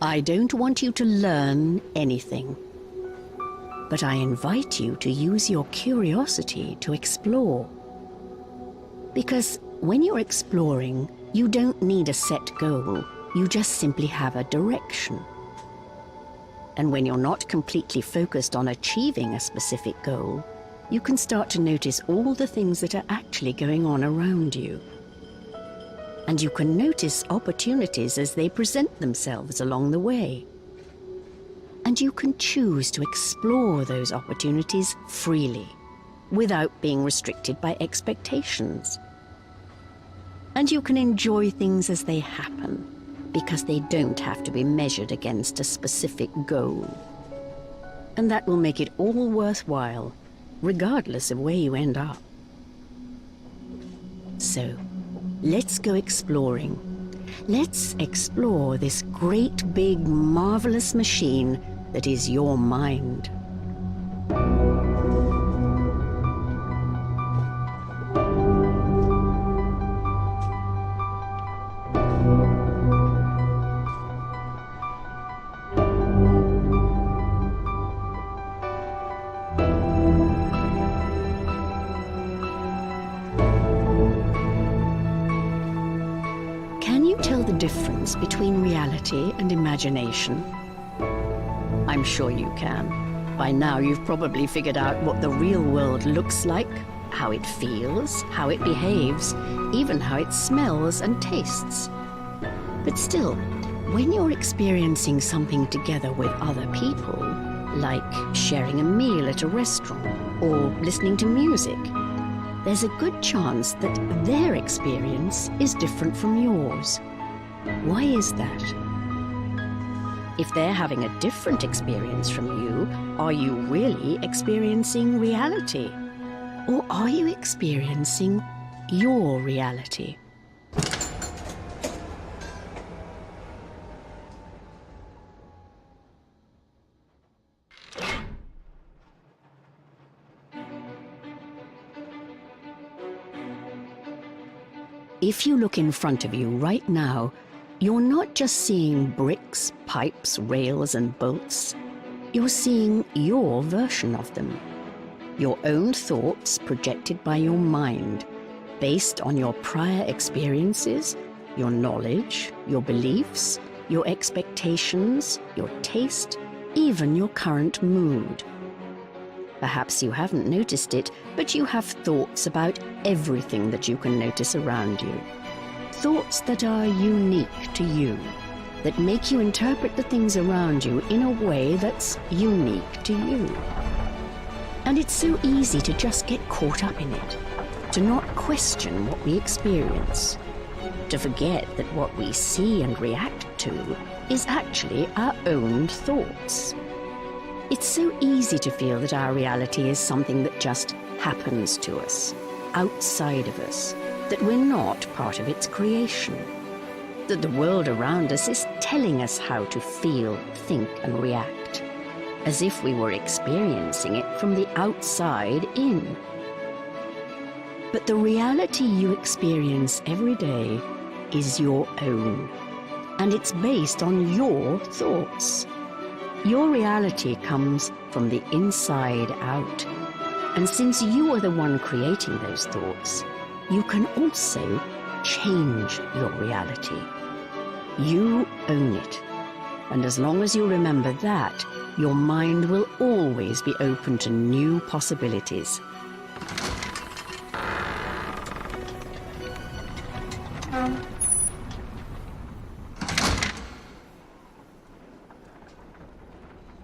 I don't want you to learn anything, but I invite you to use your curiosity to explore. Because when you're exploring, you don't need a set goal, you just simply have a direction. And when you're not completely focused on achieving a specific goal, you can start to notice all the things that are actually going on around you. And you can notice opportunities as they present themselves along the way. And you can choose to explore those opportunities freely, without being restricted by expectations. And you can enjoy things as they happen, because they don't have to be measured against a specific goal. And that will make it all worthwhile, regardless of where you end up. So, let's go exploring. Let's explore this great, big, marvelous machine that is your mind. Tell the difference between reality and imagination? I'm sure you can. By now you've probably figured out what the real world looks like, how it feels, how it behaves, even how it smells and tastes. But still, when you're experiencing something together with other people, like sharing a meal at a restaurant or listening to music, there's a good chance that their experience is different from yours. Why is that? If they're having a different experience from you, are you really experiencing reality? Or are you experiencing your reality? If you look in front of you right now, you're not just seeing bricks, pipes, rails, and bolts. You're seeing your version of them. Your own thoughts projected by your mind, based on your prior experiences, your knowledge, your beliefs, your expectations, your taste, even your current mood. Perhaps you haven't noticed it, but you have thoughts about everything that you can notice around you. Thoughts that are unique to you, that make you interpret the things around you in a way that's unique to you. And it's so easy to just get caught up in it, to not question what we experience, to forget that what we see and react to is actually our own thoughts. It's so easy to feel that our reality is something that just happens to us, outside of us, that we're not part of its creation, that the world around us is telling us how to feel, think, and react, as if we were experiencing it from the outside in. But the reality you experience every day is your own, and it's based on your thoughts. Your reality comes from the inside out. And since you are the one creating those thoughts, you can also change your reality. You own it. And as long as you remember that, your mind will always be open to new possibilities.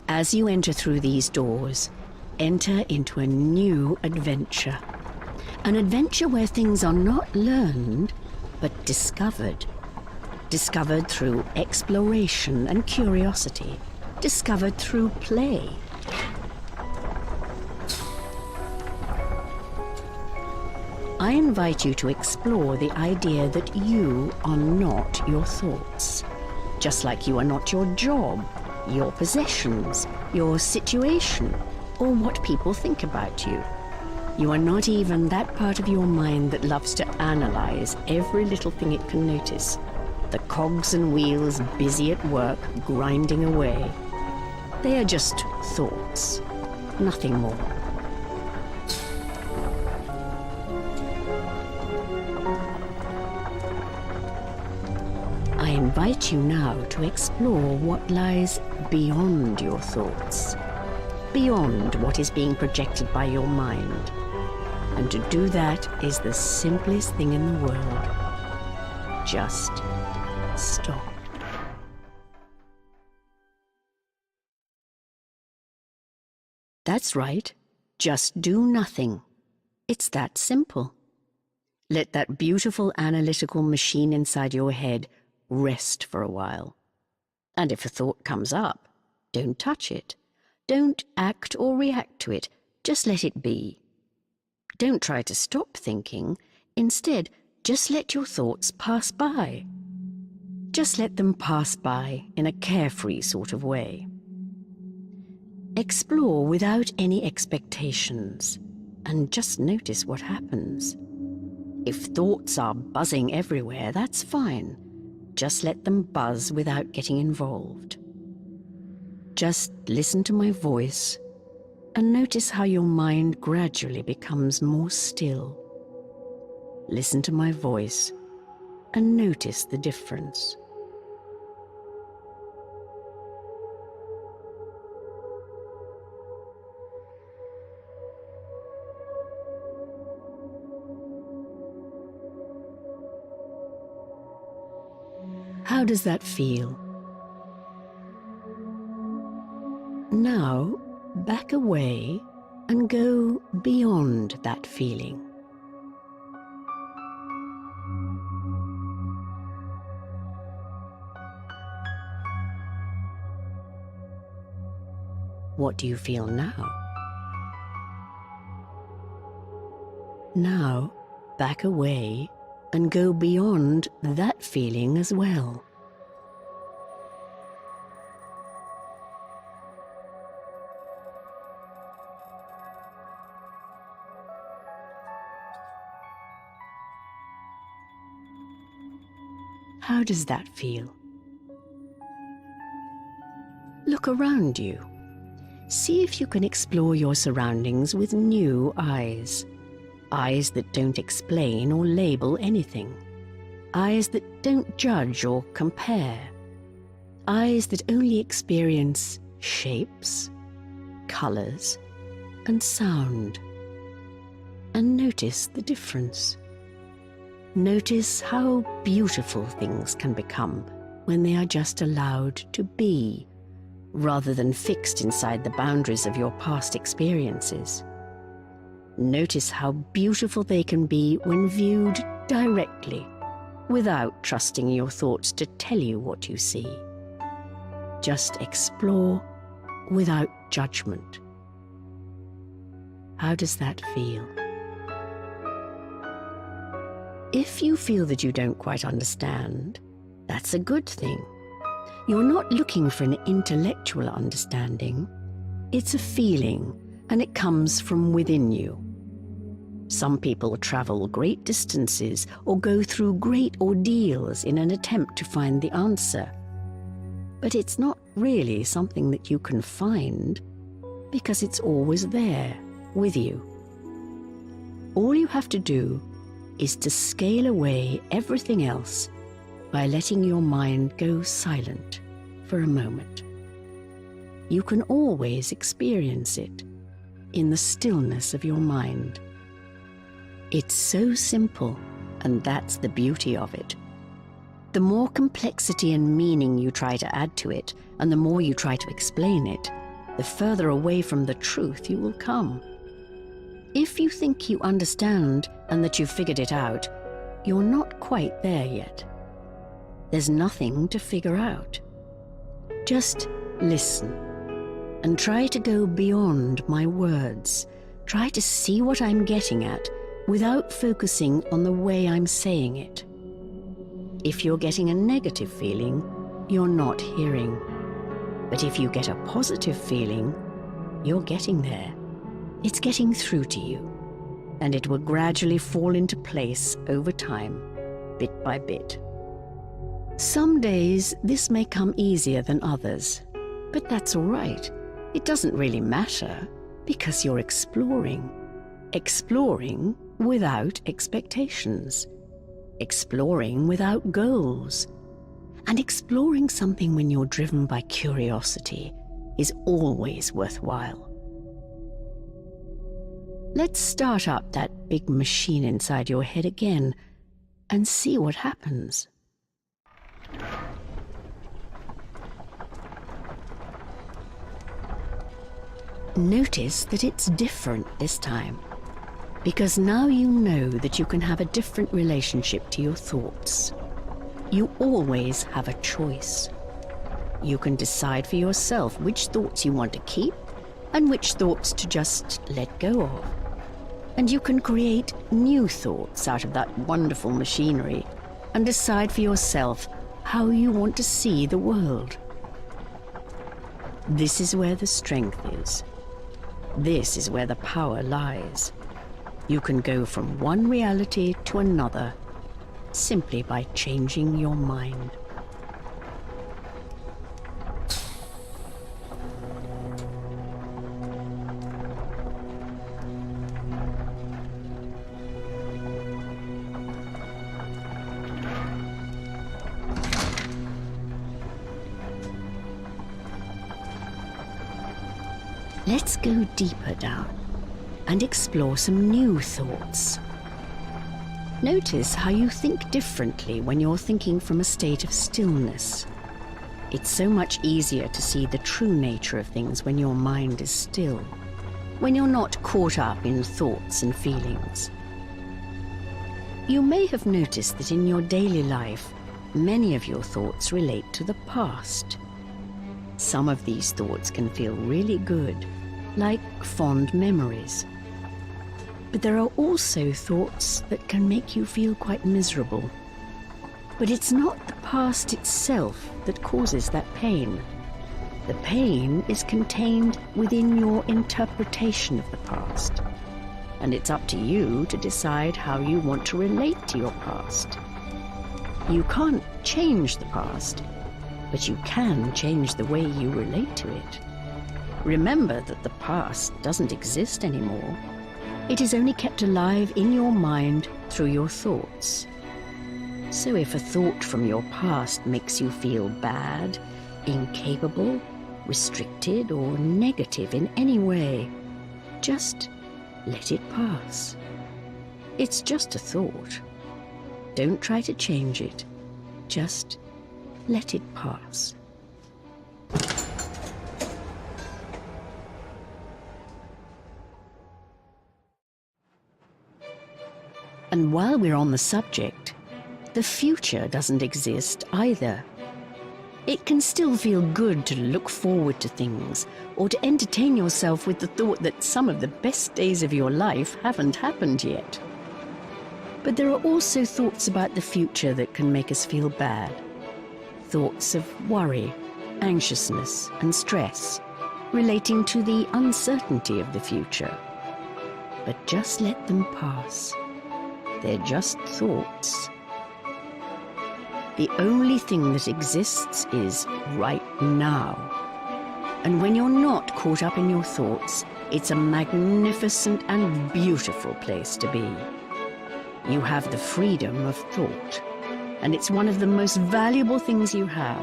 As you enter through these doors, enter into a new adventure. An adventure where things are not learned, but discovered. Discovered through exploration and curiosity. Discovered through play. I invite you to explore the idea that you are not your thoughts. Just like you are not your job, your possessions, your situation, or what people think about you. You are not even that part of your mind that loves to analyze every little thing it can notice. The cogs and wheels busy at work, grinding away. They are just thoughts, nothing more. I invite you now to explore what lies beyond your thoughts, beyond what is being projected by your mind. And to do that is the simplest thing in the world. Just stop. That's right. Just do nothing. It's that simple. Let that beautiful analytical machine inside your head rest for a while. And if a thought comes up, don't touch it. Don't act or react to it. Just let it be. Don't try to stop thinking. Instead, just let your thoughts pass by. Just let them pass by in a carefree sort of way. Explore without any expectations, and just notice what happens. If thoughts are buzzing everywhere, that's fine. Just let them buzz without getting involved. Just listen to my voice and notice how your mind gradually becomes more still. Listen to my voice and notice the difference. How does that feel? Now, back away and go beyond that feeling. What do you feel now? Now, back away and go beyond that feeling as well. How does that feel? Look around you. See if you can explore your surroundings with new eyes. Eyes that don't explain or label anything. Eyes that don't judge or compare. Eyes that only experience shapes, colors, and sound. And notice the difference. Notice how beautiful things can become when they are just allowed to be, rather than fixed inside the boundaries of your past experiences. Notice how beautiful they can be when viewed directly, without trusting your thoughts to tell you what you see. Just explore without judgment. How does that feel? If you feel that you don't quite understand, that's a good thing. You're not looking for an intellectual understanding. It's a feeling, and it comes from within you. Some people travel great distances or go through great ordeals in an attempt to find the answer. But it's not really something that you can find, because it's always there, with you, All you have to do is to scale away everything else by letting your mind go silent for a moment. You can always experience it in the stillness of your mind. It's so simple, and that's the beauty of it. The more complexity and meaning you try to add to it, and the more you try to explain it, the further away from the truth you will come. If you think you understand and that you've figured it out, you're not quite there yet. There's nothing to figure out. Just listen and try to go beyond my words. Try to see what I'm getting at without focusing on the way I'm saying it. If you're getting a negative feeling, you're not hearing. But if you get a positive feeling, you're getting there. It's getting through to you, and it will gradually fall into place over time, bit by bit. Some days this may come easier than others, but that's all right. It doesn't really matter, because you're exploring. Exploring without expectations. Exploring without goals. And exploring something when you're driven by curiosity is always worthwhile. Let's start up that big machine inside your head again and see what happens. Notice that it's different this time, because now you know that you can have a different relationship to your thoughts. You always have a choice. You can decide for yourself which thoughts you want to keep and which thoughts to just let go of. And you can create new thoughts out of that wonderful machinery and decide for yourself how you want to see the world. This is where the strength is. This is where the power lies. You can go from one reality to another simply by changing your mind. Let's go deeper down and explore some new thoughts. Notice how you think differently when you're thinking from a state of stillness. It's so much easier to see the true nature of things when your mind is still, when you're not caught up in thoughts and feelings. You may have noticed that in your daily life, many of your thoughts relate to the past. Some of these thoughts can feel really good, like fond memories. But there are also thoughts that can make you feel quite miserable. But it's not the past itself that causes that pain. The pain is contained within your interpretation of the past. And it's up to you to decide how you want to relate to your past. You can't change the past, but you can change the way you relate to it. Remember that the past doesn't exist anymore. It is only kept alive in your mind through your thoughts. So if a thought from your past makes you feel bad, incapable, restricted, or negative in any way, just let it pass. It's just a thought. Don't try to change it. Just let it pass. And while we're on the subject, the future doesn't exist either. It can still feel good to look forward to things, or to entertain yourself with the thought that some of the best days of your life haven't happened yet. But there are also thoughts about the future that can make us feel bad. Thoughts of worry, anxiousness, and stress, relating to the uncertainty of the future. But just let them pass. They're just thoughts. The only thing that exists is right now. And when you're not caught up in your thoughts, It's a magnificent and beautiful place to be. You have the freedom of thought, and it's one of the most valuable things you have,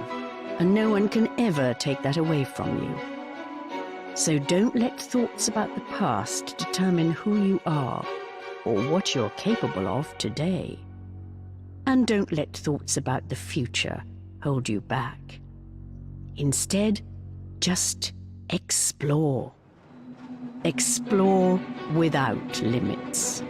and no one can ever take that away from you. So don't let thoughts about the past determine who you are or what you're capable of today. And don't let thoughts about the future hold you back. Instead, just explore. Explore without limits.